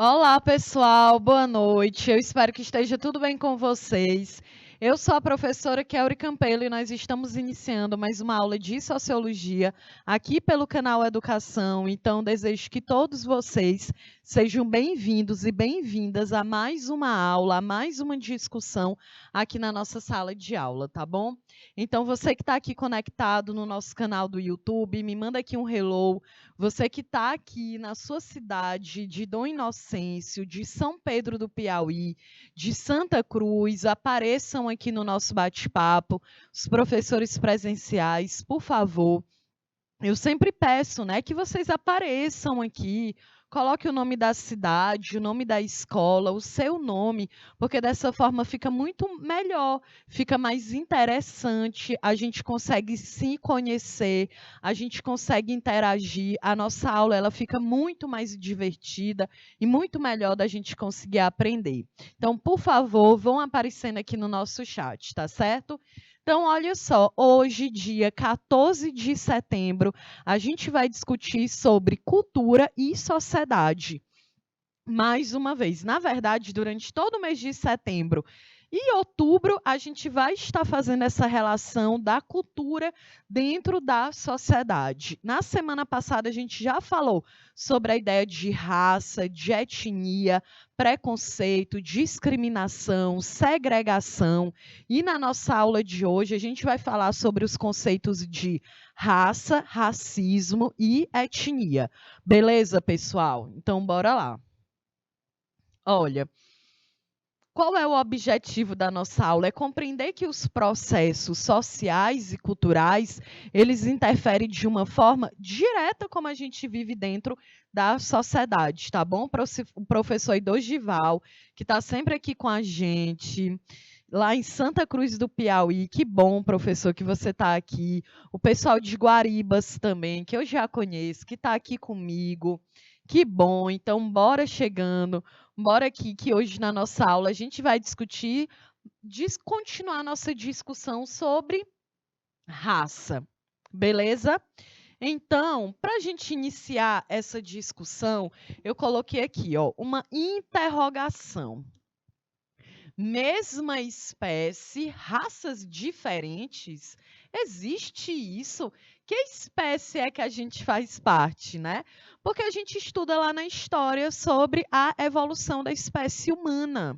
Olá, pessoal, boa noite. Eu espero que esteja tudo bem com vocês. Eu sou a professora Kelly Campelo e nós estamos iniciando mais uma aula de Sociologia aqui pelo canal Educação. Então, desejo que todos vocês sejam bem-vindos e bem-vindas a mais uma aula, a mais uma discussão aqui na nossa sala de aula, tá bom? Então, você que está aqui conectado no nosso canal do YouTube, me manda aqui um hello. Você que está aqui na sua cidade de Dom Inocêncio, de São Pedro do Piauí, de Santa Cruz, apareçam aqui no nosso bate-papo. Os professores presenciais, por favor, eu sempre peço, né, que vocês apareçam aqui, coloque o nome da cidade, o nome da escola, o seu nome, porque dessa forma fica muito melhor, fica mais interessante, a gente consegue se conhecer, a gente consegue interagir, a nossa aula ela fica muito mais divertida e muito melhor da gente conseguir aprender. Então, por favor, vão aparecendo aqui no nosso chat, tá certo? Então, olha só, hoje, dia 14 de setembro, a gente vai discutir sobre cultura e sociedade. Mais uma vez, na verdade, durante todo o mês de setembro e outubro, a gente vai estar fazendo essa relação da cultura dentro da sociedade. Na semana passada, a gente já falou sobre a ideia de raça, de etnia, preconceito, discriminação, segregação. E na nossa aula de hoje, a gente vai falar sobre os conceitos de raça, racismo e etnia. Beleza, pessoal? Então, bora lá. Olha, qual é o objetivo da nossa aula? É compreender que os processos sociais e culturais, eles interferem de uma forma direta como a gente vive dentro da sociedade, tá bom? O professor Idosival, que está sempre aqui com a gente, lá em Santa Cruz do Piauí, que bom, professor, que você está aqui. O pessoal de Guaribas também, que eu já conheço, que está aqui comigo. Que bom, então bora chegando. Bora aqui que hoje na nossa aula a gente vai discutir, continuar a nossa discussão sobre raça, beleza? Então, para a gente iniciar essa discussão, eu coloquei aqui, ó, uma interrogação. Mesma espécie, raças diferentes? Existe isso? Que espécie é que a gente faz parte, né? Porque a gente estuda lá na história sobre a evolução da espécie humana.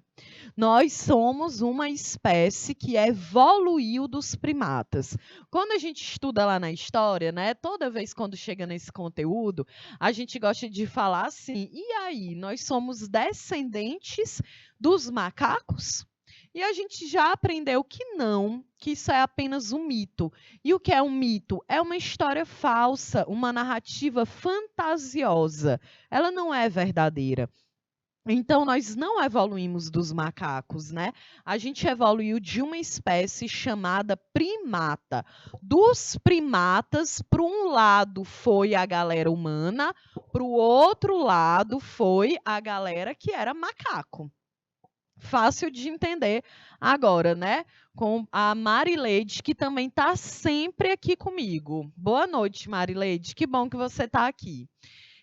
Nós somos uma espécie que evoluiu dos primatas. Quando a gente estuda lá na história, né, toda vez quando chega nesse conteúdo, a gente gosta de falar assim: e aí, nós somos descendentes dos macacos? E a gente já aprendeu que não, que isso é apenas um mito. E o que é um mito? É uma história falsa, uma narrativa fantasiosa. Ela não é verdadeira. Então, nós não evoluímos dos macacos, né? A gente evoluiu de uma espécie chamada primata. Dos primatas, para um lado foi a galera humana, para o outro lado foi a galera que era macaco. Fácil de entender agora, né? Com a Marileide, que também está sempre aqui comigo. Boa noite, Marileide. Que bom que você está aqui.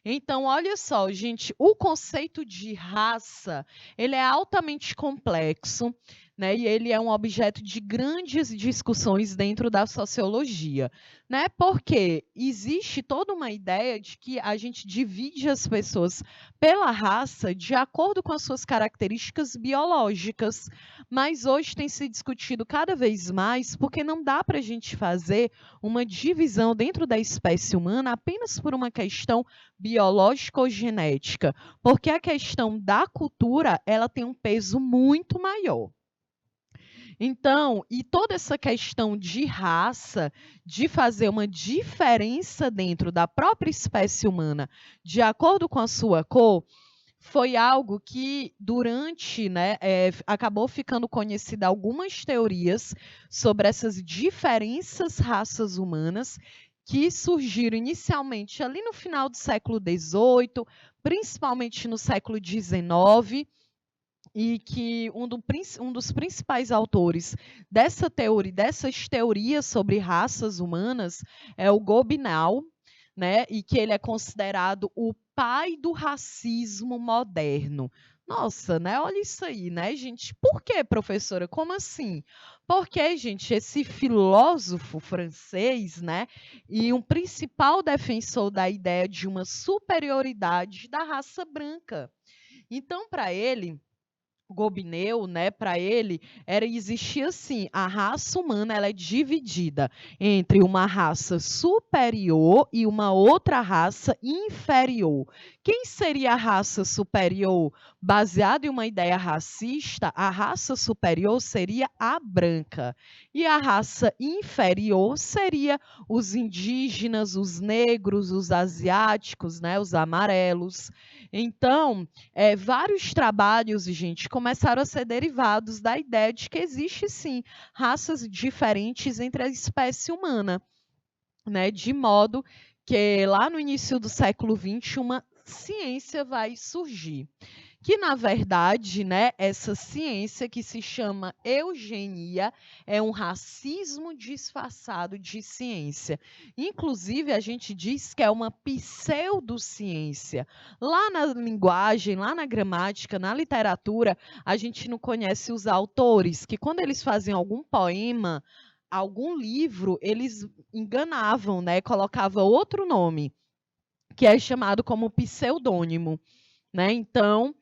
Então, olha só, gente, o conceito de raça, ele é altamente complexo, né? E ele é um objeto de grandes discussões dentro da sociologia, né? Porque existe toda uma ideia de que a gente divide as pessoas pela raça de acordo com as suas características biológicas, mas hoje tem se discutido cada vez mais porque não dá para a gente fazer uma divisão dentro da espécie humana apenas por uma questão biológica ou genética, porque a questão da cultura, ela tem um peso muito maior. Então, e toda essa questão de raça, de fazer uma diferença dentro da própria espécie humana, de acordo com a sua cor, foi algo que, durante, né, acabou ficando conhecida algumas teorias sobre essas diferentes raças humanas que surgiram inicialmente ali no final do século XVIII, principalmente no século XIX, e que um dos principais autores dessas teorias sobre raças humanas é o Gobineau, né? E que ele é considerado o pai do racismo moderno. Nossa, né? Olha isso aí, né, gente? Por quê, professora? Como assim? Porque, gente, esse filósofo francês, né, e um principal defensor da ideia de uma superioridade da raça branca. Então, para ele, Gobineau, né, para ele, existia assim, a raça humana ela é dividida entre uma raça superior e uma outra raça inferior. Quem seria a raça superior? Baseado em uma ideia racista, a raça superior seria a branca. E a raça inferior seria os indígenas, os negros, os asiáticos, né, os amarelos. Então, vários trabalhos, gente, começaram a ser derivados da ideia de que existe sim raças diferentes entre a espécie humana, né? De modo que lá no início do século XX uma ciência vai surgir que na verdade, né, essa ciência que se chama eugenia é um racismo disfarçado de ciência. Inclusive, a gente diz que é uma pseudociência. Lá na linguagem, lá na gramática, na literatura, a gente não conhece os autores, que quando eles fazem algum poema, algum livro, eles enganavam, né, colocavam outro nome, que é chamado como pseudônimo. Né? Então,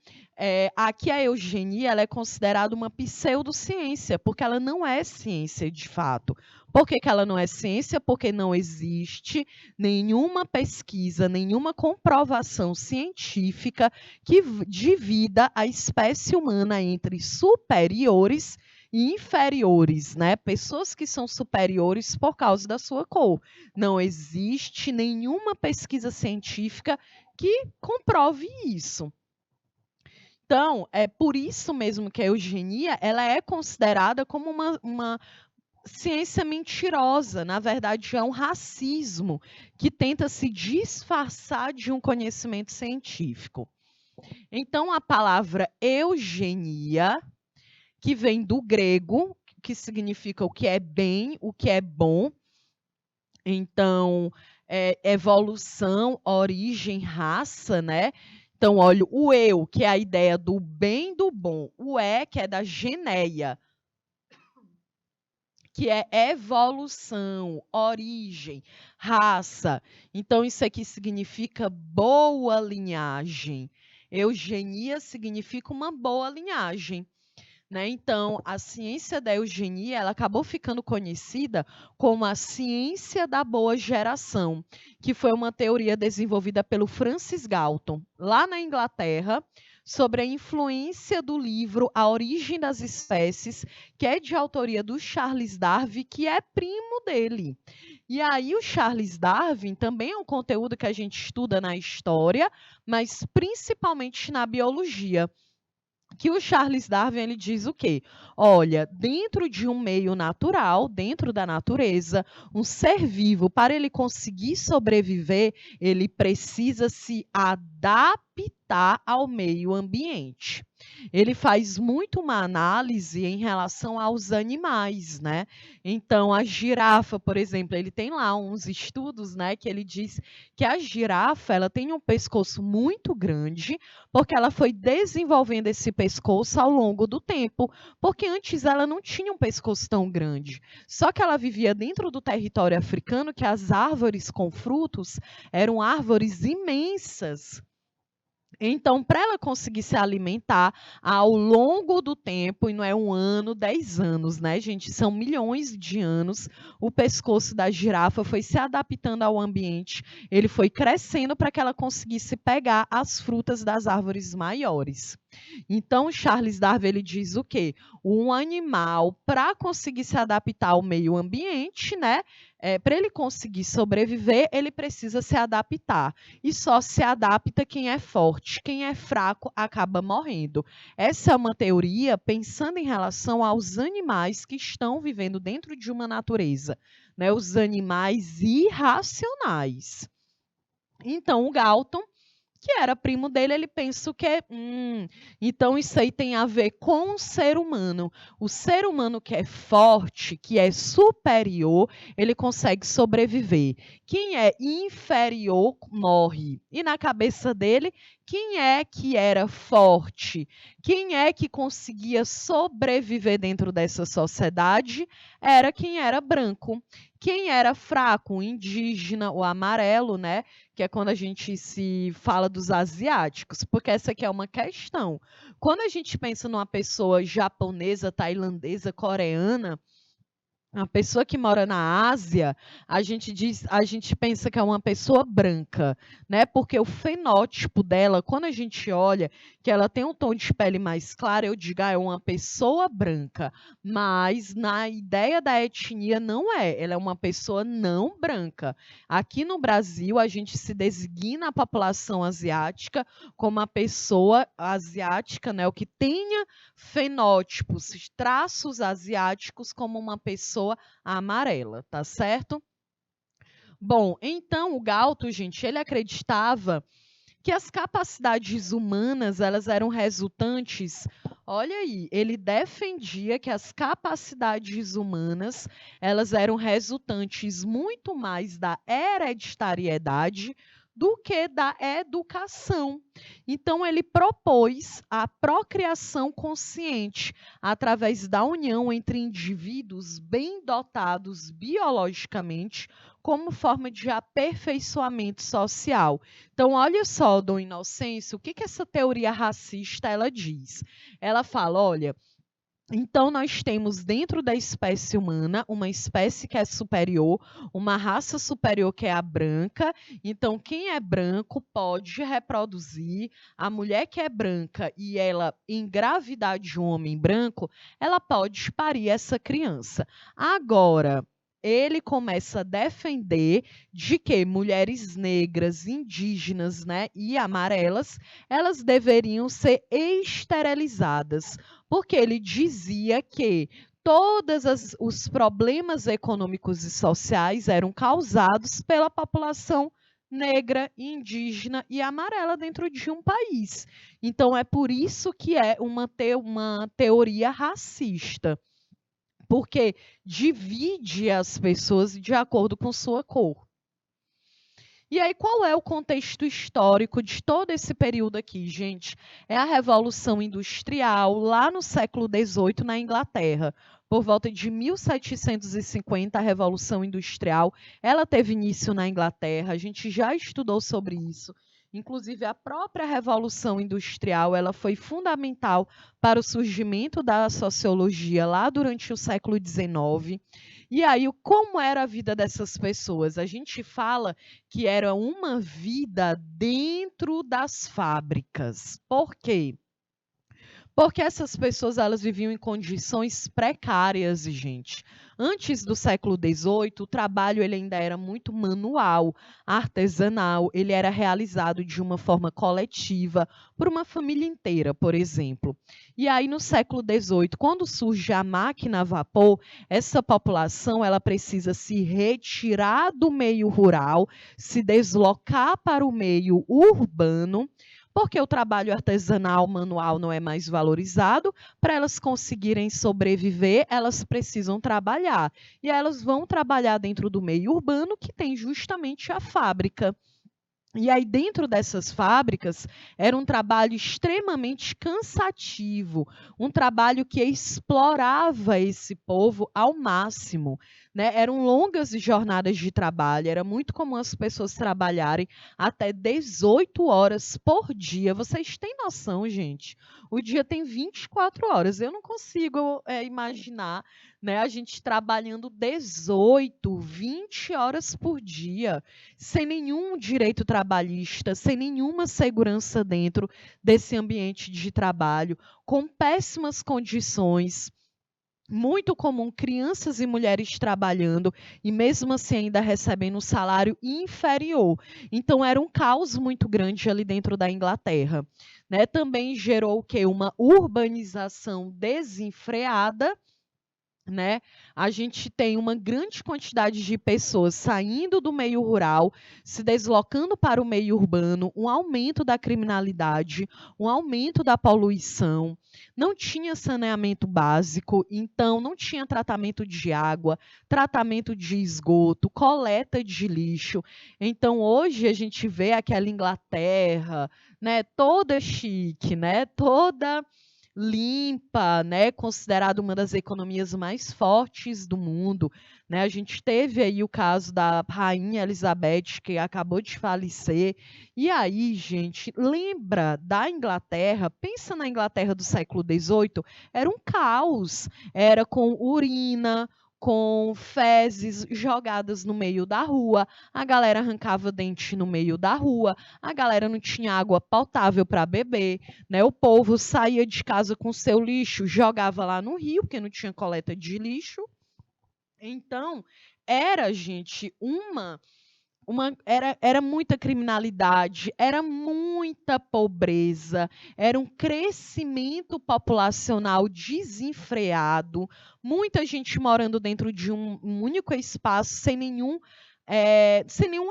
aqui a eugenia ela é considerada uma pseudociência, porque ela não é ciência de fato. Por que ela não é ciência? Porque não existe nenhuma pesquisa, nenhuma comprovação científica que divida a espécie humana entre superiores e inferiores, né? Pessoas que são superiores por causa da sua cor. Não existe nenhuma pesquisa científica que comprove isso. Então, é por isso mesmo que a eugenia ela é considerada como uma ciência mentirosa. Na verdade, é um racismo que tenta se disfarçar de um conhecimento científico. Então, a palavra eugenia, que vem do grego, que significa o que é bem, o que é bom. Então, evolução, origem, raça, né? Então, olha, o eu, que é a ideia do bem e do bom. O que é da geneia, que é evolução, origem, raça. Então, isso aqui significa boa linhagem. Eugenia significa uma boa linhagem. Né? Então, a ciência da eugenia ela acabou ficando conhecida como a ciência da boa geração, que foi uma teoria desenvolvida pelo Francis Galton, lá na Inglaterra, sobre a influência do livro A Origem das Espécies, que é de autoria do Charles Darwin, que é primo dele. E aí, o Charles Darwin também é um conteúdo que a gente estuda na história, mas principalmente na biologia. Que o Charles Darwin ele diz o quê? Olha, dentro de um meio natural, dentro da natureza, um ser vivo, para ele conseguir sobreviver, ele precisa se adaptar ao meio ambiente. Ele faz muito uma análise em relação aos animais, né? Então, a girafa, por exemplo, ele tem lá uns estudos, né, que ele diz que a girafa, ela tem um pescoço muito grande, porque ela foi desenvolvendo esse pescoço ao longo do tempo, porque antes ela não tinha um pescoço tão grande. Só que ela vivia dentro do território africano, que as árvores com frutos eram árvores imensas. Então, para ela conseguir se alimentar ao longo do tempo, e não é 1 ano, 10 anos, né, gente? São milhões de anos. O pescoço da girafa foi se adaptando ao ambiente, ele foi crescendo para que ela conseguisse pegar as frutas das árvores maiores. Então, Charles Darwin ele diz o quê? Um animal, para conseguir se adaptar ao meio ambiente, né? Para ele conseguir sobreviver, ele precisa se adaptar. E só se adapta quem é forte. Quem é fraco acaba morrendo. Essa é uma teoria pensando em relação aos animais que estão vivendo dentro de uma natureza, né? Os animais irracionais. Então, o Galton, que era primo dele, ele pensa o quê? Então isso aí tem a ver com o ser humano. O ser humano que é forte, que é superior, ele consegue sobreviver. Quem é inferior morre. E na cabeça dele, quem é que era forte? Quem é que conseguia sobreviver dentro dessa sociedade? Era quem era branco. Quem era fraco, o indígena, o amarelo, né? Que é quando a gente se fala dos asiáticos, porque essa aqui é uma questão. Quando a gente pensa numa pessoa japonesa, tailandesa, coreana, a pessoa que mora na Ásia, a gente pensa que é uma pessoa branca, né? Porque o fenótipo dela, quando a gente olha que ela tem um tom de pele mais claro, eu digo, é uma pessoa branca. Mas na ideia da etnia não é, ela é uma pessoa não branca. Aqui no Brasil, a gente se designa a população asiática como uma pessoa asiática, né? O que tenha fenótipos, traços asiáticos como uma pessoa amarela, tá certo? Bom, então o Galto, gente, ele acreditava que as capacidades humanas, elas eram resultantes. Olha aí, ele defendia que as capacidades humanas, elas eram resultantes muito mais da hereditariedade do que da educação. Então ele propôs a procriação consciente através da união entre indivíduos bem dotados biologicamente como forma de aperfeiçoamento social. Então, olha só, Dom Inocêncio, o que essa teoria racista ela diz? Ela fala, olha, então nós temos dentro da espécie humana uma espécie que é superior, uma raça superior que é a branca. Então, quem é branco pode reproduzir. A mulher que é branca e ela engravidar de um homem branco, ela pode parir essa criança. Agora, ele começa a defender de que mulheres negras, indígenas, né, e amarelas, elas deveriam ser esterilizadas, porque ele dizia que todos os problemas econômicos e sociais eram causados pela população negra, indígena e amarela dentro de um país. Então, é por isso que é uma teoria racista, porque divide as pessoas de acordo com sua cor. E aí, qual é o contexto histórico de todo esse período aqui, gente? É a Revolução Industrial, lá no século XVIII, na Inglaterra. Por volta de 1750, a Revolução Industrial, ela teve início na Inglaterra. A gente já estudou sobre isso. Inclusive, a própria Revolução Industrial, ela foi fundamental para o surgimento da sociologia lá durante o século XIX. E aí, como era a vida dessas pessoas? A gente fala que era uma vida dentro das fábricas. Por quê? Porque essas pessoas elas viviam em condições precárias, gente. Antes do século XVIII, o trabalho ele ainda era muito manual, artesanal, ele era realizado de uma forma coletiva por uma família inteira, por exemplo. E aí, no século XVIII, quando surge a máquina a vapor, essa população ela precisa se retirar do meio rural, se deslocar para o meio urbano, porque o trabalho artesanal manual não é mais valorizado. Para elas conseguirem sobreviver, elas precisam trabalhar. E elas vão trabalhar dentro do meio urbano, que tem justamente a fábrica. E aí, dentro dessas fábricas, era um trabalho extremamente cansativo, um trabalho que explorava esse povo ao máximo, né? Eram longas jornadas de trabalho, era muito comum as pessoas trabalharem até 18 horas por dia. Vocês têm noção, gente? O dia tem 24 horas. Eu não consigo imaginar, né, a gente trabalhando 18, 20 horas por dia sem nenhum direito trabalhista, sem nenhuma segurança dentro desse ambiente de trabalho, com péssimas condições. Muito comum crianças e mulheres trabalhando e mesmo assim ainda recebendo um salário inferior. Então era um caos muito grande ali dentro da Inglaterra, né? Também gerou o quê? Uma urbanização desenfreada, né? A gente tem uma grande quantidade de pessoas saindo do meio rural, se deslocando para o meio urbano, um aumento da criminalidade, um aumento da poluição. Não tinha saneamento básico, então não tinha tratamento de água, tratamento de esgoto, coleta de lixo. Então hoje a gente vê aquela Inglaterra, né, toda chique, né, toda limpa, né, considerada uma das economias mais fortes do mundo, né? A gente teve aí o caso da rainha Elizabeth, que acabou de falecer. E aí, gente, lembra da Inglaterra? Pensa na Inglaterra do século XVIII, era um caos, era com urina, com fezes jogadas no meio da rua, a galera arrancava dente no meio da rua, a galera não tinha água potável para beber, né? O povo saía de casa com seu lixo, jogava lá no rio, porque não tinha coleta de lixo. Então, era, gente, era muita criminalidade, era muita pobreza, era um crescimento populacional desenfreado, muita gente morando dentro de um único espaço, sem nenhum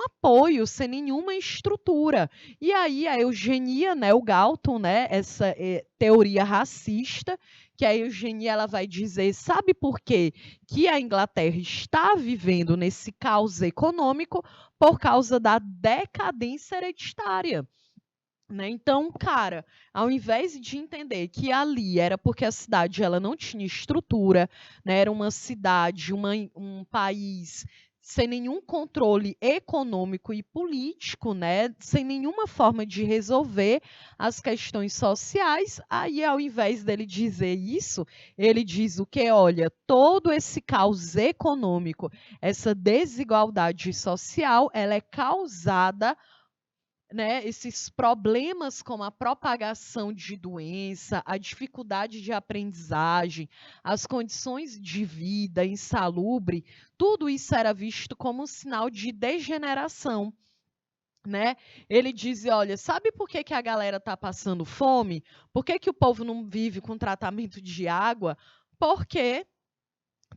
apoio, sem nenhuma estrutura. E aí a eugenia, né, o Galton, né, essa teoria racista, que a eugenia ela vai dizer, sabe por quê que a Inglaterra está vivendo nesse caos econômico? Por causa da decadência hereditária. Né? Então, cara, ao invés de entender que ali era porque a cidade ela não tinha estrutura, né? Era uma cidade, um país sem nenhum controle econômico e político, né? Sem nenhuma forma de resolver as questões sociais, aí ao invés dele dizer isso, ele diz o que? Olha, todo esse caos econômico, essa desigualdade social, ela é causada, né, esses problemas como a propagação de doença, a dificuldade de aprendizagem, as condições de vida insalubre, tudo isso era visto como um sinal de degeneração. Né? Ele diz, olha, sabe por que, que a galera está passando fome? Por que, que o povo não vive com tratamento de água? Porque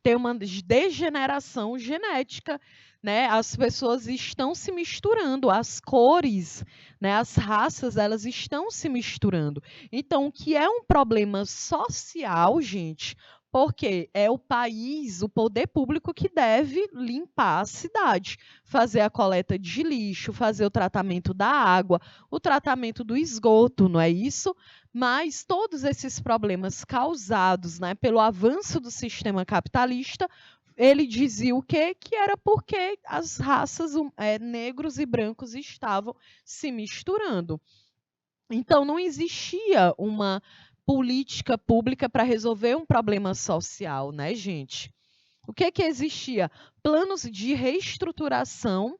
tem uma degeneração genética, né? As pessoas estão se misturando, as cores, né? As raças, elas estão se misturando. Então, o que é um problema social, gente, porque é o país, o poder público que deve limpar a cidade, fazer a coleta de lixo, fazer o tratamento da água, o tratamento do esgoto, não é isso? Mas todos esses problemas causados, né, pelo avanço do sistema capitalista, ele dizia o quê? Que era porque as raças negros e brancos estavam se misturando. Então, não existia uma política pública para resolver um problema social, né, gente? O que que existia? Planos de reestruturação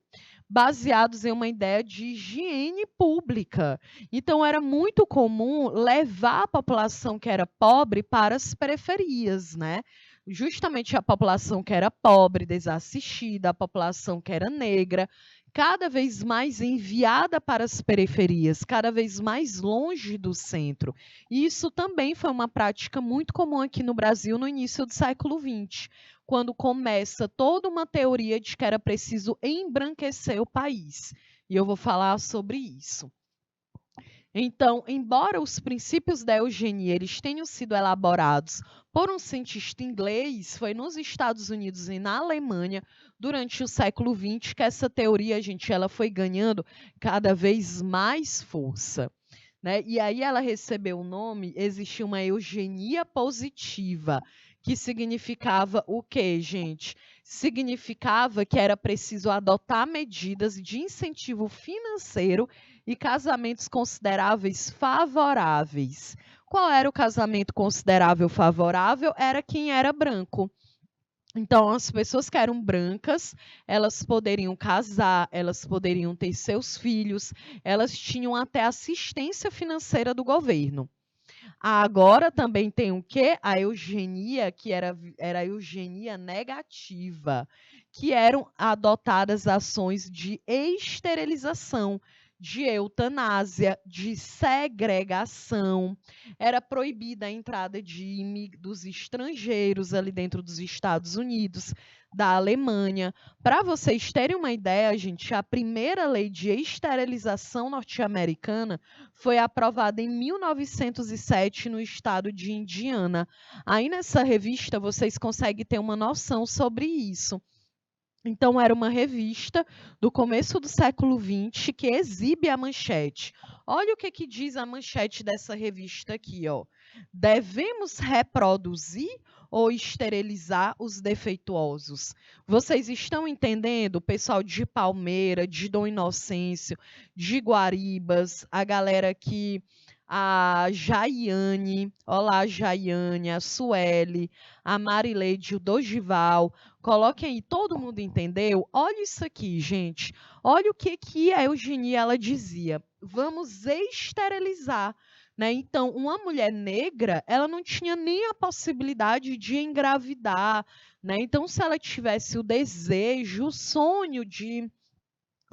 baseados em uma ideia de higiene pública. Então, era muito comum levar a população que era pobre para as periferias, né? Justamente a população que era pobre, desassistida, a população que era negra, cada vez mais enviada para as periferias, cada vez mais longe do centro. E isso também foi uma prática muito comum aqui no Brasil no início do século XX, quando começa toda uma teoria de que era preciso embranquecer o país. E eu vou falar sobre isso. Então, embora os princípios da eugenia eles tenham sido elaborados por um cientista inglês, foi nos Estados Unidos e na Alemanha, durante o século XX, que essa teoria, gente, ela foi ganhando cada vez mais força. Né? E aí ela recebeu o nome, existia uma eugenia positiva, que significava o quê, gente? Significava que era preciso adotar medidas de incentivo financeiro e casamentos consideráveis favoráveis. Qual era o casamento considerável favorável? Era quem era branco. Então, as pessoas que eram brancas, elas poderiam casar, elas poderiam ter seus filhos, elas tinham até assistência financeira do governo. Agora também tem o quê? A eugenia, que era a eugenia negativa, que eram adotadas ações de esterilização, de eutanásia, de segregação. Era proibida a entrada dos estrangeiros ali dentro dos Estados Unidos, da Alemanha. Para vocês terem uma ideia, gente, a primeira lei de esterilização norte-americana foi aprovada em 1907 no estado de Indiana. Aí nessa revista vocês conseguem ter uma noção sobre isso. Então, era uma revista do começo do século XX que exibe a manchete. Olha o que diz a manchete dessa revista aqui, ó. Devemos reproduzir ou esterilizar os defeituosos? Vocês estão entendendo? O pessoal de Palmeira, de Dom Inocêncio, de Guaribas, a galera que... A Jaiane, olá a Jaiane, a Sueli, a Marileide, o Dogival. Coloquem aí, todo mundo entendeu? Olha isso aqui, gente. Olha o que a Eugenia ela dizia. Vamos esterilizar. Né? Então, uma mulher negra, ela não tinha nem a possibilidade de engravidar. Né? Então, se ela tivesse o desejo, o sonho de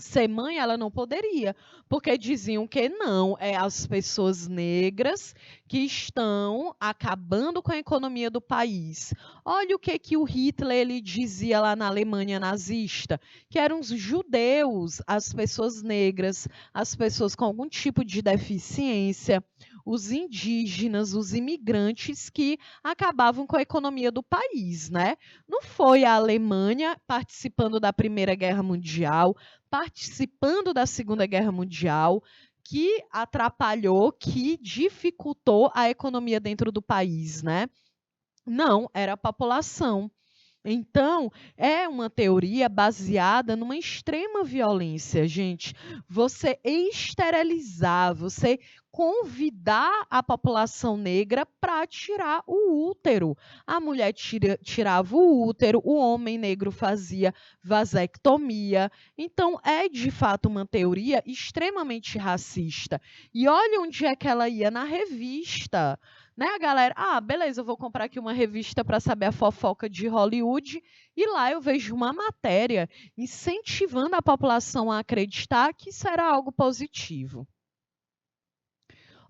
ser mãe, ela não poderia, porque diziam que não, é as pessoas negras que estão acabando com a economia do país. Olha o que o Hitler ele dizia lá na Alemanha nazista, que eram os judeus, as pessoas negras, as pessoas com algum tipo de deficiência, os indígenas, os imigrantes que acabavam com a economia do país, né? Não foi a Alemanha participando da Primeira Guerra Mundial, participando da Segunda Guerra Mundial, que atrapalhou, que dificultou a economia dentro do país, né? Não, era a população. Então, é uma teoria baseada numa extrema violência, gente. Você esterilizar, você convidar a população negra para tirar o útero. A mulher tirava o útero, o homem negro fazia vasectomia. Então, é de fato uma teoria extremamente racista. E olha onde é que ela ia na revista. Né, a galera, beleza, eu vou comprar aqui uma revista para saber a fofoca de Hollywood, e lá eu vejo uma matéria incentivando a população a acreditar que isso era algo positivo.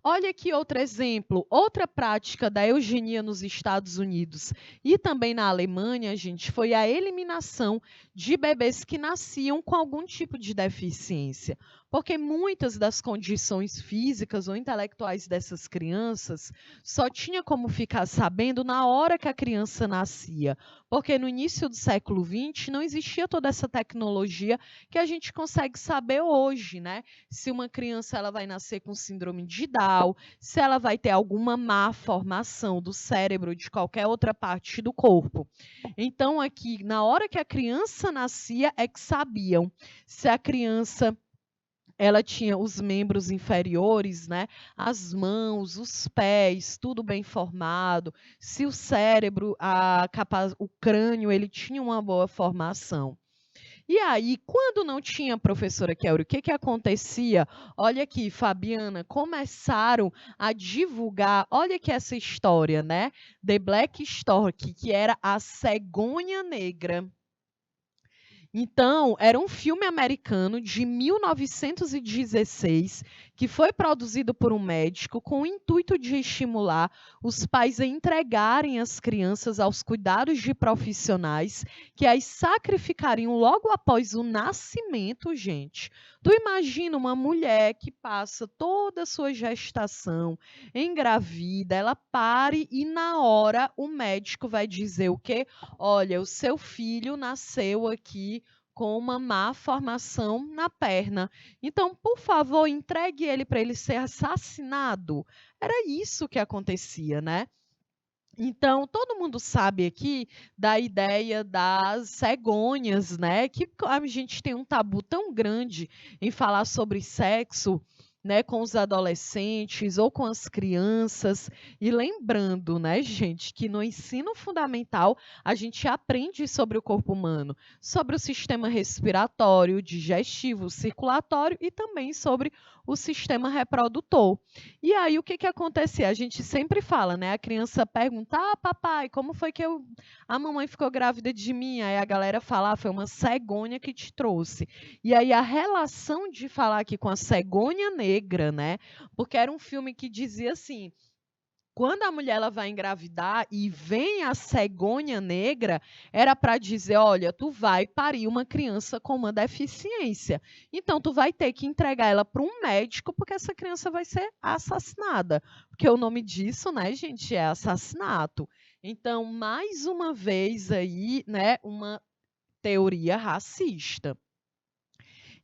Olha aqui outro exemplo, outra prática da eugenia nos Estados Unidos e também na Alemanha, gente, foi a eliminação de bebês que nasciam com algum tipo de deficiência. Porque muitas das condições físicas ou intelectuais dessas crianças só tinha como ficar sabendo na hora que a criança nascia. Porque no início do século XX não existia toda essa tecnologia que a gente consegue saber hoje, né? Se uma criança ela vai nascer com síndrome de Down, se ela vai ter alguma má formação do cérebro, de qualquer outra parte do corpo. Então, aqui, na hora que a criança nascia, é que sabiam se a criança ela tinha os membros inferiores, né? As mãos, os pés, tudo bem formado, se o cérebro, o crânio, ele tinha uma boa formação. E aí, quando não tinha professora Kelly, o que acontecia? Olha aqui, Fabiana, começaram a divulgar, olha aqui essa história, né? The Black Stork, que era a cegonha negra. Então, era um filme americano de 1916 que foi produzido por um médico com o intuito de estimular os pais a entregarem as crianças aos cuidados de profissionais que as sacrificariam logo após o nascimento, gente. Tu imagina uma mulher que passa toda a sua gestação, engravida, ela pare e na hora o médico vai dizer o quê? Olha, o seu filho nasceu aqui com uma má formação na perna. Então, por favor, entregue ele para ele ser assassinado. Era isso que acontecia, né? Então, todo mundo sabe aqui da ideia das cegonhas, né? Que a gente tem um tabu tão grande em falar sobre sexo, né, com os adolescentes ou com as crianças. E lembrando, né, gente, que no ensino fundamental a gente aprende sobre o corpo humano, sobre o sistema respiratório, digestivo, circulatório e também sobre o sistema reprodutor. E aí, o que que acontecia? A gente sempre fala, né? A criança pergunta, papai, como foi que a mamãe ficou grávida de mim? Aí a galera fala, foi uma cegonha que te trouxe. E aí a relação de falar aqui com a cegonha negra, né? Porque era um filme que dizia assim, quando a mulher ela vai engravidar e vem a cegonha negra, era para dizer, olha, tu vai parir uma criança com uma deficiência. Então, tu vai ter que entregar ela para um médico, porque essa criança vai ser assassinada. Porque o nome disso, né, gente, é assassinato. Então, mais uma vez aí, né, uma teoria racista.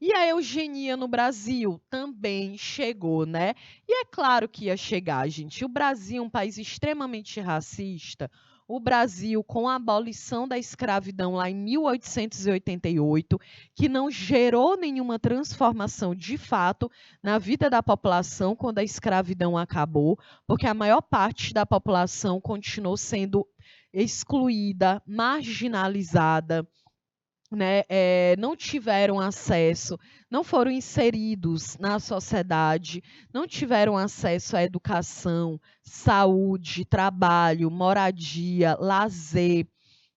E a eugenia no Brasil também chegou, né? E é claro que ia chegar, gente. O Brasil é um país extremamente racista. O Brasil, com a abolição da escravidão lá em 1888, que não gerou nenhuma transformação de fato na vida da população quando a escravidão acabou, porque a maior parte da população continuou sendo excluída, marginalizada, né, não tiveram acesso, não foram inseridos na sociedade, não tiveram acesso à educação, saúde, trabalho, moradia, lazer.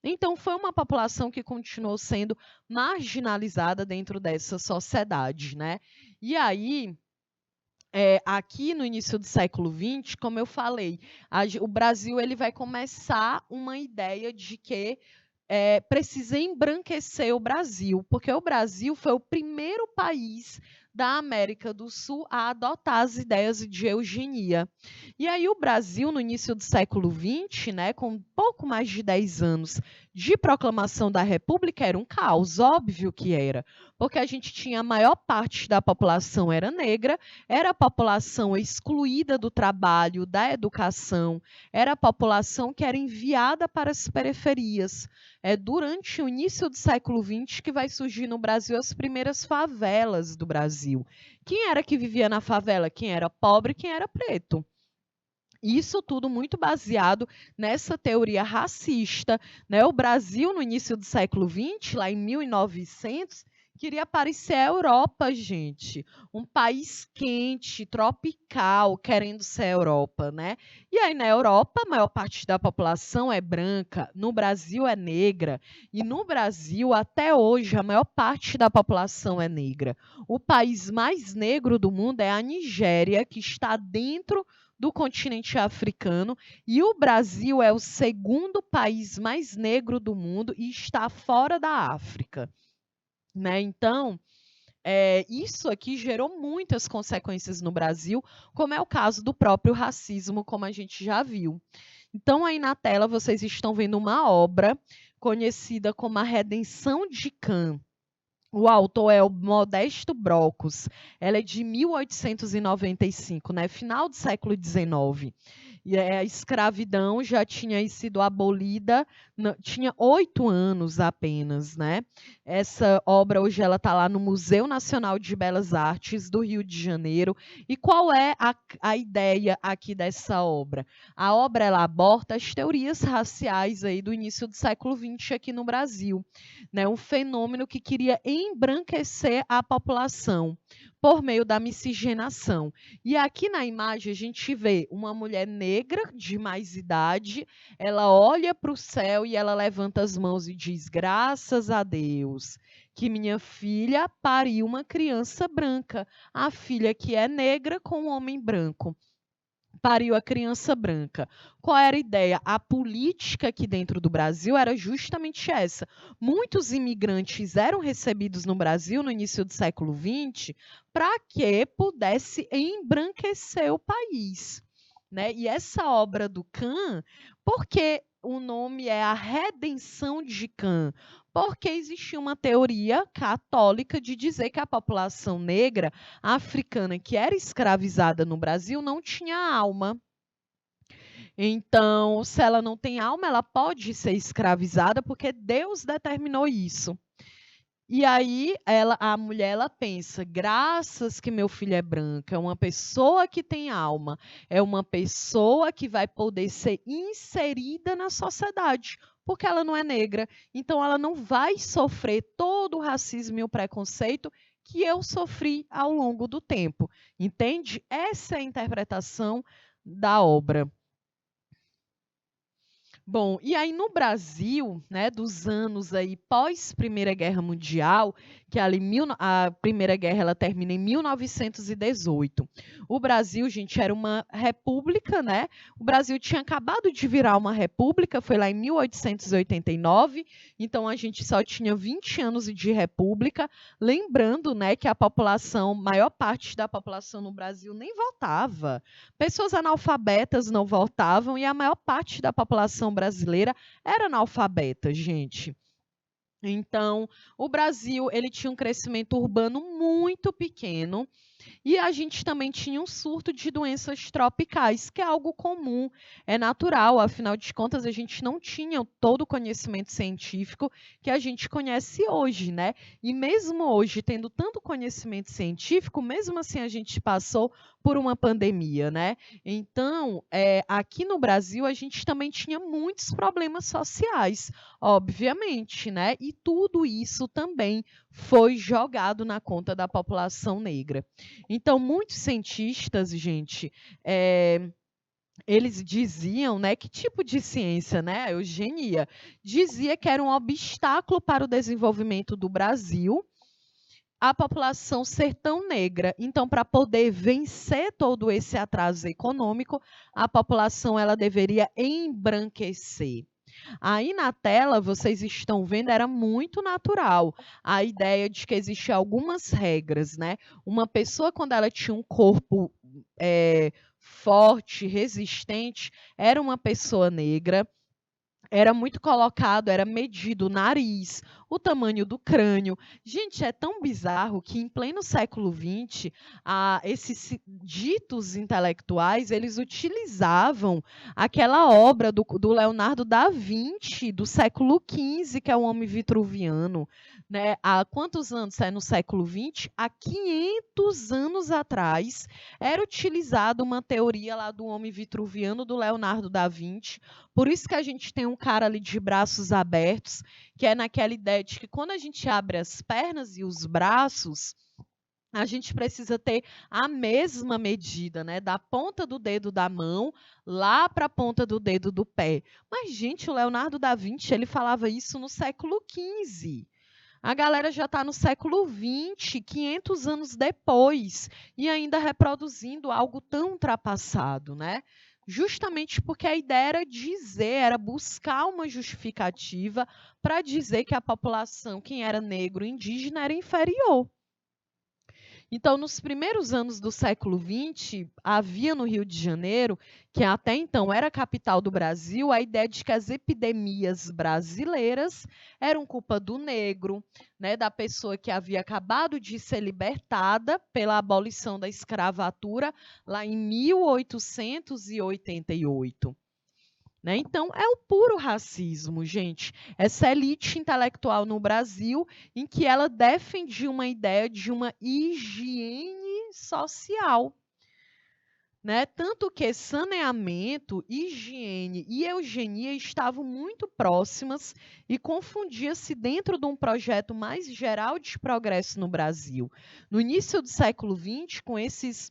Então, foi uma população que continuou sendo marginalizada dentro dessa sociedade, né? E aí, aqui no início do século XX, como eu falei, o Brasil ele vai começar uma ideia de que precisa embranquecer o Brasil, porque o Brasil foi o primeiro país da América do Sul a adotar as ideias de eugenia. E aí o Brasil, no início do século XX, né, com pouco mais de 10 anos de proclamação da República, era um caos, óbvio que era, porque a gente tinha a maior parte da população era negra, era a população excluída do trabalho, da educação, era a população que era enviada para as periferias. É durante o início do século XX que vai surgir no Brasil as primeiras favelas do Brasil. Quem era que vivia na favela? Quem era pobre, quem era preto. Isso tudo muito baseado nessa teoria racista, né? O Brasil, no início do século XX, lá em 1900, queria parecer a Europa, gente. Um país quente, tropical, querendo ser a Europa, né? E aí, na Europa, a maior parte da população é branca, no Brasil é negra. E no Brasil, até hoje, a maior parte da população é negra. O país mais negro do mundo é a Nigéria, que está dentro do continente africano, e o Brasil é o segundo país mais negro do mundo e está fora da África, né? Então, isso aqui gerou muitas consequências no Brasil, como é o caso do próprio racismo, como a gente já viu. Então, aí na tela vocês estão vendo uma obra conhecida como A Redenção de Cã. O autor é o Modesto Brocos. Ela é de 1895, né? Final do século XIX. E a escravidão já tinha sido abolida, tinha 8 anos apenas, né? Essa obra hoje ela está lá no Museu Nacional de Belas Artes do Rio de Janeiro. E qual é a ideia aqui dessa obra? A obra ela aborda as teorias raciais aí do início do século XX aqui no Brasil, né? Um fenômeno que queria embranquecer a população por meio da miscigenação. E aqui na imagem a gente vê uma mulher negra de mais idade, ela olha para o céu e ela levanta as mãos e diz: graças a Deus que minha filha pariu uma criança branca, a filha que é negra com um homem branco. Pariu a criança branca. Qual era a ideia? A política aqui dentro do Brasil era justamente essa. Muitos imigrantes eram recebidos no Brasil no início do século XX para que pudesse embranquecer o país, né? E essa obra do Cã, por que o nome é A Redenção de Cã? Porque existia uma teoria católica de dizer que a população negra africana que era escravizada no Brasil não tinha alma. Então, se ela não tem alma, ela pode ser escravizada porque Deus determinou isso. E aí a mulher ela pensa, graças que meu filho é branco, é uma pessoa que tem alma, é uma pessoa que vai poder ser inserida na sociedade, porque ela não é negra. Então ela não vai sofrer todo o racismo e o preconceito que eu sofri ao longo do tempo. Entende? Essa é a interpretação da obra. Bom, e aí no Brasil, né, dos anos aí pós Primeira Guerra Mundial, que ali a Primeira Guerra ela termina em 1918. O Brasil, gente, era uma república, né? O Brasil tinha acabado de virar uma república, foi lá em 1889, então a gente só tinha 20 anos de república, lembrando, né, que a população, maior parte da população no Brasil nem votava. Pessoas analfabetas não votavam e a maior parte da população brasileira era analfabeta, gente. Então, o Brasil ele tinha um crescimento urbano muito pequeno e a gente também tinha um surto de doenças tropicais, que é algo comum, é natural, afinal de contas, a gente não tinha todo o conhecimento científico que a gente conhece hoje, né? E mesmo hoje, tendo tanto conhecimento científico, mesmo assim a gente passou por uma pandemia, né? Então, aqui no Brasil, a gente também tinha muitos problemas sociais, obviamente, né? E tudo isso também foi jogado na conta da população negra. Então, muitos cientistas, gente, eles diziam, né, que tipo de ciência, né, a eugenia, dizia que era um obstáculo para o desenvolvimento do Brasil, a população ser tão negra. Então, para poder vencer todo esse atraso econômico, a população ela deveria embranquecer. Aí na tela, vocês estão vendo, era muito natural a ideia de que existiam algumas regras, né? Uma pessoa, quando ela tinha um corpo forte, resistente, era uma pessoa negra. Era muito colocado, era medido o nariz, o tamanho do crânio. Gente, é tão bizarro que em pleno século XX, esses ditos intelectuais, eles utilizavam aquela obra do Leonardo da Vinci, do século XV, que é o Homem Vitruviano. Né? Há quantos anos é no século XX? Há 500 anos atrás, era utilizada uma teoria lá do Homem Vitruviano, do Leonardo da Vinci. Por isso que a gente tem um cara ali de braços abertos, que é naquela ideia de que quando a gente abre as pernas e os braços, a gente precisa ter a mesma medida, né? Da ponta do dedo da mão lá para a ponta do dedo do pé. Mas, gente, o Leonardo da Vinci, ele falava isso no século XV. A galera já está no século XX, 500 anos depois, e ainda reproduzindo algo tão ultrapassado, né? Justamente porque a ideia era dizer, era buscar uma justificativa para dizer que a população, quem era negro, indígena, era inferior. Então, nos primeiros anos do século XX, havia no Rio de Janeiro, que até então era a capital do Brasil, a ideia de que as epidemias brasileiras eram culpa do negro, né, da pessoa que havia acabado de ser libertada pela abolição da escravatura lá em 1888. Né? Então, é o puro racismo, gente. Essa elite intelectual no Brasil, em que ela defendia uma ideia de uma higiene social. Né? Tanto que saneamento, higiene e eugenia estavam muito próximas e confundia-se dentro de um projeto mais geral de progresso no Brasil. No início do século XX, com esses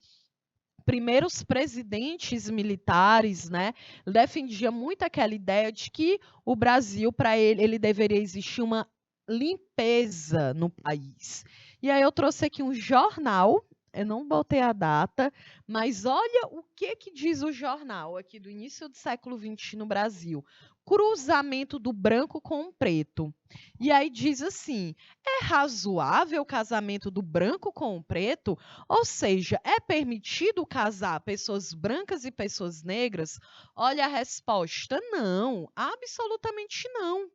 primeiros presidentes militares, né, defendia muito aquela ideia de que o Brasil, para ele deveria existir uma limpeza no país. E aí eu trouxe aqui um jornal, eu não botei a data, mas olha o que diz o jornal aqui do início do século XX no Brasil. Cruzamento do branco com o preto. E aí diz assim, é razoável o casamento do branco com o preto? Ou seja, é permitido casar pessoas brancas e pessoas negras? Olha a resposta, não, absolutamente não.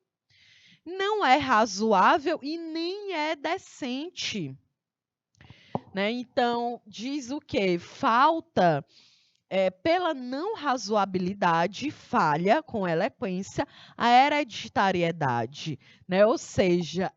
Não é razoável e nem é decente. Né? Então, diz o quê? Falta pela não razoabilidade, falha com eloquência a hereditariedade, né? Ou seja,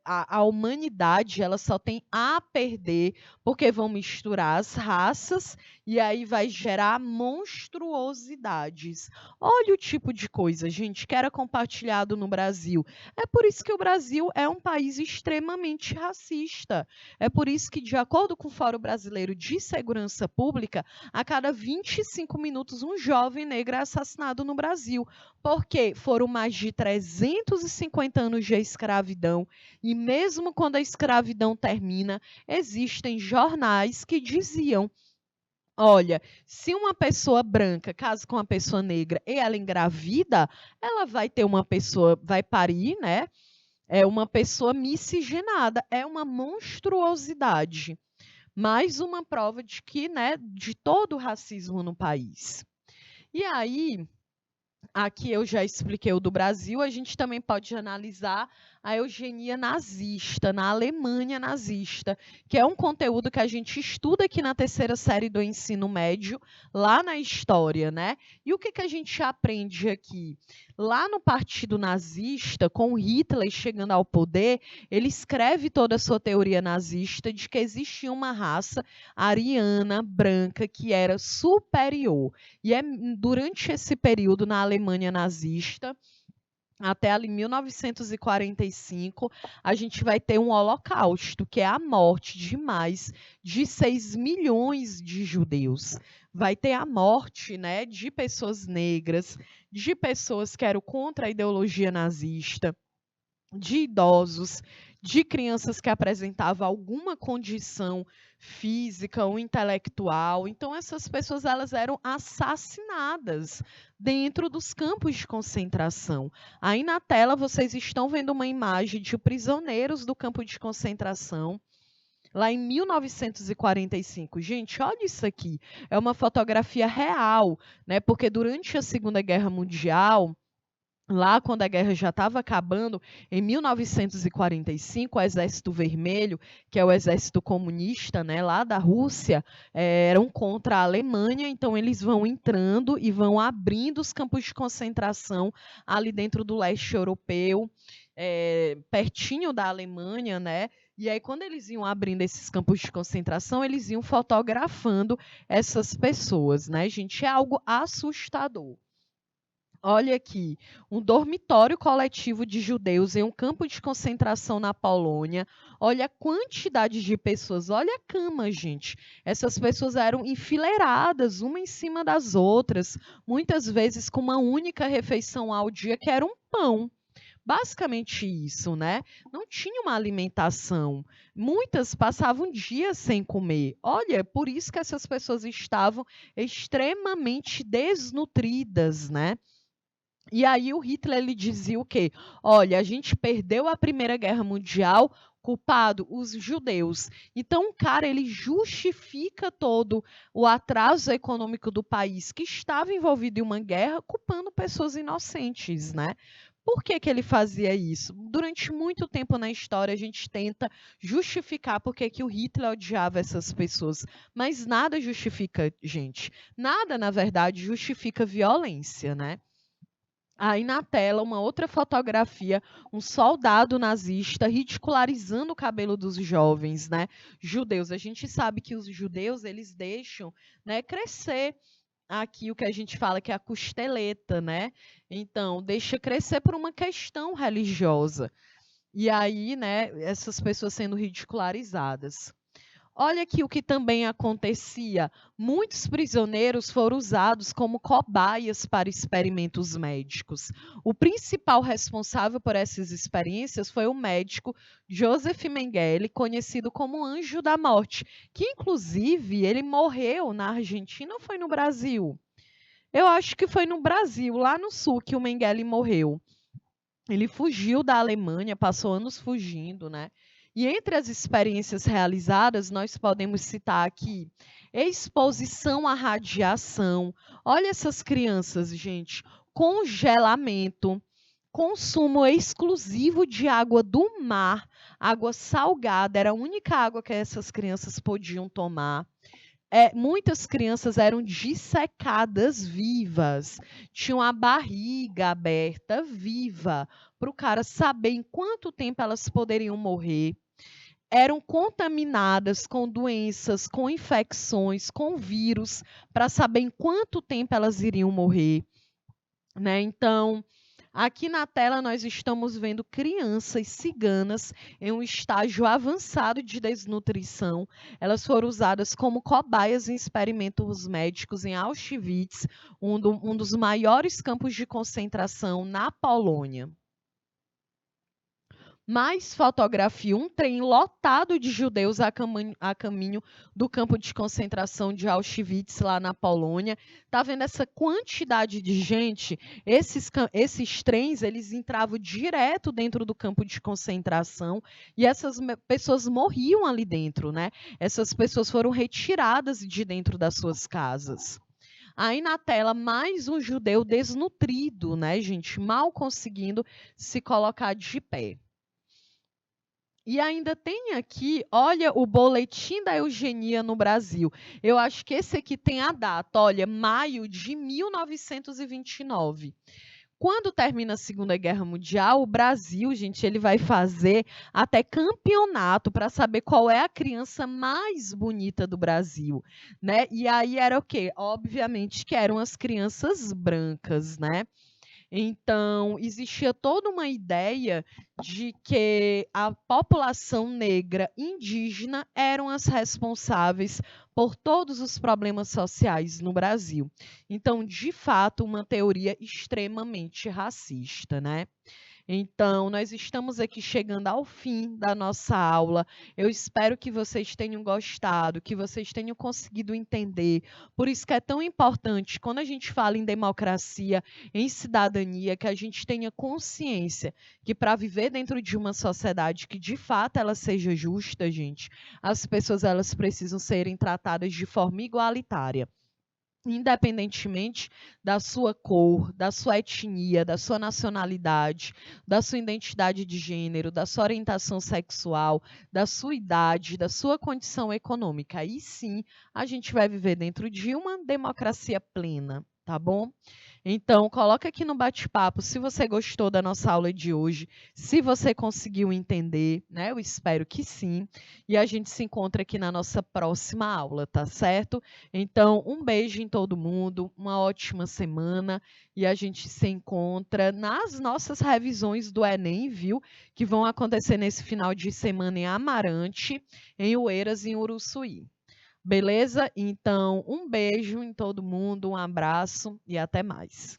a humanidade ela só tem a perder porque vão misturar as raças e aí vai gerar monstruosidades. Olha o tipo de coisa, gente, que era compartilhado no Brasil. É por isso que o Brasil é um país extremamente racista. É por isso que, de acordo com o Fórum Brasileiro de Segurança Pública, a cada 25 minutos um jovem negro é assassinado no Brasil, porque foram mais de 350 anos de escravidão e mesmo quando a escravidão termina, existem jornais que diziam: olha, se uma pessoa branca casa com uma pessoa negra e ela engravida, ela vai ter uma pessoa, vai parir, né? É uma pessoa miscigenada, é uma monstruosidade. Mais uma prova de que, né, de todo o racismo no país. E aí, aqui eu já expliquei o do Brasil, a gente também pode analisar a eugenia nazista, na Alemanha nazista, que é um conteúdo que a gente estuda aqui na terceira série do ensino médio, lá na história, né? E o que a gente aprende aqui? Lá no Partido Nazista, com Hitler chegando ao poder, ele escreve toda a sua teoria nazista de que existia uma raça ariana, branca, que era superior. E é durante esse período na Alemanha nazista, até ali 1945, a gente vai ter um holocausto, que é a morte de mais de 6 milhões de judeus. Vai ter a morte, né, de pessoas negras, de pessoas que eram contra a ideologia nazista, de idosos, de crianças que apresentavam alguma condição física ou intelectual. Então, essas pessoas elas eram assassinadas dentro dos campos de concentração. Aí na tela vocês estão vendo uma imagem de prisioneiros do campo de concentração, lá em 1945. Gente, olha isso aqui. É uma fotografia real, né? Porque durante a Segunda Guerra Mundial, lá, quando a guerra já estava acabando, em 1945, o Exército Vermelho, que é o exército comunista, né, lá da Rússia, eram contra a Alemanha, então eles vão entrando e vão abrindo os campos de concentração ali dentro do leste europeu, pertinho da Alemanha, né? E aí, quando eles iam abrindo esses campos de concentração, eles iam fotografando essas pessoas, né, gente? É algo assustador. Olha aqui, um dormitório coletivo de judeus em um campo de concentração na Polônia. Olha a quantidade de pessoas, olha a cama, gente. Essas pessoas eram enfileiradas, uma em cima das outras, muitas vezes com uma única refeição ao dia, que era um pão. Basicamente isso, né? Não tinha uma alimentação. Muitas passavam dias sem comer. Olha, por isso que essas pessoas estavam extremamente desnutridas, né? E aí o Hitler ele dizia o quê? Olha, a gente perdeu a Primeira Guerra Mundial, culpado os judeus. Então o cara ele justifica todo o atraso econômico do país que estava envolvido em uma guerra, culpando pessoas inocentes, né? Por que ele fazia isso? Durante muito tempo na história a gente tenta justificar por que o Hitler odiava essas pessoas, mas nada justifica, gente. Nada, na verdade, justifica violência, né? Aí na tela, uma outra fotografia, um soldado nazista ridicularizando o cabelo dos jovens, né, judeus. A gente sabe que os judeus, eles deixam, né, crescer aqui o que a gente fala que é a costeleta, né? Então, deixa crescer por uma questão religiosa. E aí, né, essas pessoas sendo ridicularizadas. Olha aqui o que também acontecia. Muitos prisioneiros foram usados como cobaias para experimentos médicos. O principal responsável por essas experiências foi o médico Joseph Mengele, conhecido como Anjo da Morte, que inclusive ele morreu na Argentina ou foi no Brasil? Eu acho que foi no Brasil, lá no sul, que o Mengele morreu. Ele fugiu da Alemanha, passou anos fugindo, né? E entre as experiências realizadas, nós podemos citar aqui exposição à radiação. Olha essas crianças, gente. Congelamento, consumo exclusivo de água do mar, água salgada, era a única água que essas crianças podiam tomar. muitas crianças eram dissecadas vivas, tinham a barriga aberta viva, para o cara saber em quanto tempo elas poderiam morrer. Eram contaminadas com doenças, com infecções, com vírus, para saber em quanto tempo elas iriam morrer, né? Então, aqui na tela nós estamos vendo crianças ciganas em um estágio avançado de desnutrição. Elas foram usadas como cobaias em experimentos médicos em Auschwitz, um dos maiores campos de concentração na Polônia. Mais fotografia, um trem lotado de judeus a caminho do campo de concentração de Auschwitz, lá na Polônia. Tá vendo essa quantidade de gente? Esses trens, eles entravam direto dentro do campo de concentração e essas pessoas morriam ali dentro, né? Essas pessoas foram retiradas de dentro das suas casas. Aí na tela, mais um judeu desnutrido, né, gente? Mal conseguindo se colocar de pé. E ainda tem aqui, olha, o boletim da eugenia no Brasil. Eu acho que esse aqui tem a data, olha, maio de 1929. Quando termina a Segunda Guerra Mundial, o Brasil, gente, ele vai fazer até campeonato para saber qual é a criança mais bonita do Brasil, né? E aí era o quê? Obviamente que eram as crianças brancas, né? Então, existia toda uma ideia de que a população negra indígena eram as responsáveis por todos os problemas sociais no Brasil. Então, de fato, uma teoria extremamente racista, né? Então, nós estamos aqui chegando ao fim da nossa aula. Eu espero que vocês tenham gostado, que vocês tenham conseguido entender. Por isso que é tão importante, quando a gente fala em democracia, em cidadania, que a gente tenha consciência que para viver dentro de uma sociedade que de fato ela seja justa, gente, as pessoas elas precisam serem tratadas de forma igualitária, independentemente da sua cor, da sua etnia, da sua nacionalidade, da sua identidade de gênero, da sua orientação sexual, da sua idade, da sua condição econômica. Aí sim, a gente vai viver dentro de uma democracia plena, tá bom? Então, coloca aqui no bate-papo se você gostou da nossa aula de hoje, se você conseguiu entender, né? Eu espero que sim. E a gente se encontra aqui na nossa próxima aula, tá certo? Então, um beijo em todo mundo, uma ótima semana e a gente se encontra nas nossas revisões do Enem, viu? Que vão acontecer nesse final de semana em Amarante, em Oeiras e em Uruçuí. Beleza? Então, um beijo em todo mundo, um abraço e até mais.